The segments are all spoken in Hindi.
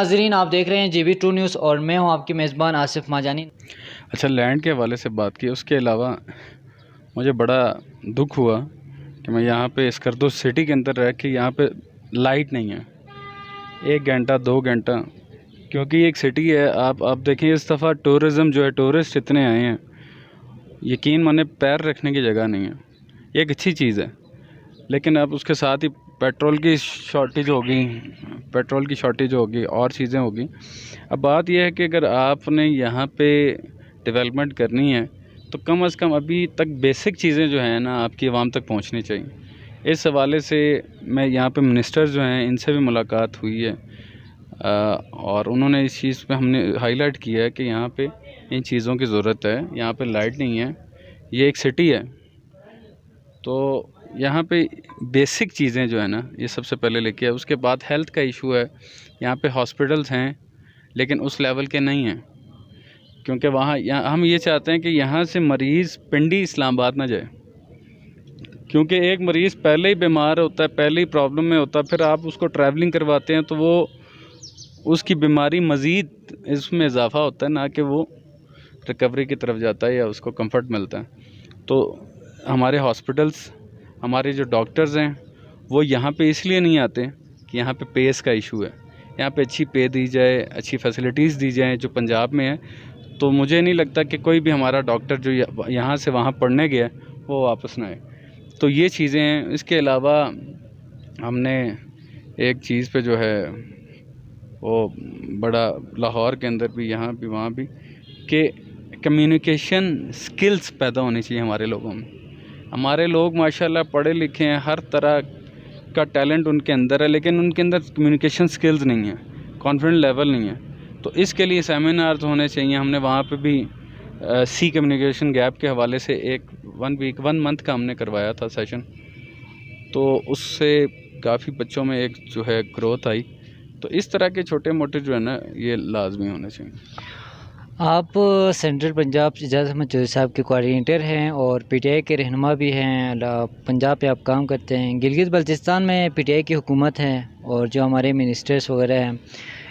नाजरीन, आप देख रहे हैं GB2 न्यूज़ और मैं हूं आपकी मेज़बान आसिफ माजानी। अच्छा, लैंड के हवाले से बात की। उसके अलावा मुझे बड़ा दुख हुआ कि मैं यहाँ पे स्कर्दो सिटी के अंदर रह के यहाँ पे लाइट नहीं है 1 घंटा 2 घंटा, क्योंकि एक सिटी है। आप देखें इस दफ़ा टूरिज़्म जो है, टूरिस्ट इतने आए हैं, यकीन माने पैर रखने की जगह नहीं है। ये एक अच्छी चीज़ है, लेकिन अब उसके साथ ही पेट्रोल की शॉर्टेज होगी और चीज़ें होगी। अब बात यह है कि अगर आपने यहाँ पे डेवलपमेंट करनी है तो कम से कम अभी तक बेसिक चीज़ें जो हैं ना आपकी आवाम तक पहुँचनी चाहिए। इस हवाले से मैं यहाँ पे मिनिस्टर जो हैं इनसे भी मुलाकात हुई है, और उन्होंने इस चीज़ पे हमने हाईलाइट किया है कि यहाँ पे इन चीज़ों की ज़रूरत है। यहाँ पे लाइट नहीं है, ये एक सिटी है, तो यहाँ पे बेसिक चीज़ें जो है ना ये सबसे पहले लेके आए। उसके बाद हेल्थ का इशू है। यहाँ पे हॉस्पिटल्स हैं लेकिन उस लेवल के नहीं हैं, क्योंकि यहाँ हम ये चाहते हैं कि यहाँ से मरीज़ पिंडी इस्लामाबाद ना जाए, क्योंकि एक मरीज़ पहले ही बीमार होता है, पहले ही प्रॉब्लम में होता है, फिर आप उसको ट्रैवलिंग करवाते हैं तो वो उसकी बीमारी मज़ीद इसमें इजाफ़ा होता है, ना कि वो रिकवरी की तरफ जाता है या उसको कंफर्ट मिलता है। तो हमारे हॉस्पिटल्स, हमारे जो डॉक्टर्स हैं वो यहाँ पे इसलिए नहीं आते कि यहाँ पे पेस का इशू है। यहाँ पे अच्छी पे दी जाए, अच्छी फैसिलिटीज़ दी जाएँ जो पंजाब में है, तो मुझे नहीं लगता कि कोई भी हमारा डॉक्टर जो यहाँ से वहाँ पढ़ने गया वो वापस ना आए। तो ये चीज़ें हैं। इसके अलावा हमने एक चीज़ पे जो है वो बड़ा लाहौर के अंदर भी, यहाँ भी, वहाँ भी, कि कम्युनिकेशन स्किल्स पैदा होनी चाहिए हमारे लोगों में। हमारे लोग माशाल्लाह पढ़े लिखे हैं, हर तरह का टैलेंट उनके अंदर है, लेकिन उनके अंदर कम्युनिकेशन स्किल्स नहीं है, कॉन्फिडेंस लेवल नहीं है। तो इसके लिए सेमिनार्स होने चाहिए। हमने वहाँ पे भी सी कम्युनिकेशन गैप के हवाले से एक 1 मंथ का हमने करवाया था सेशन, तो उससे काफ़ी बच्चों में एक जो है ग्रोथ आई। तो इस तरह के छोटे मोटे जो है ना ये लाजमी होने चाहिए। आप सेंट्रल पंजाब एजाज अहमद चौधरी साहब के कोऑर्डिनेटर हैं और PTI के रहनुमा भी हैं। पंजाब पे आप काम करते हैं। गिलगित बल्तिस्तान में PTI की हुकूमत है और जो हमारे मिनिस्टर्स वगैरह हैं,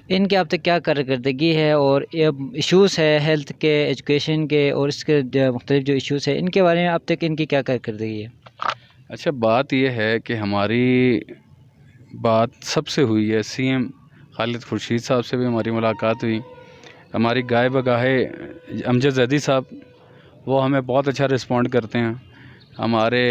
इनके आप तक क्या कारकर्दगी है और ये इश्यूज़ है हेल्थ के, एजुकेशन के और इसके मुख्तलिफ जो इश्यूज़ है, इनके बारे में अब तक इनकी क्या कारकर्दगी है? अच्छा, बात यह है कि हमारी बात सबसे हुई है। CM खालिद खुर्शीद साहब से भी हमारी मुलाकात हुई। हमारी गाय बगाहे अमजद जैदी साहब, वो हमें बहुत अच्छा रिस्पॉन्ड करते हैं। हमारे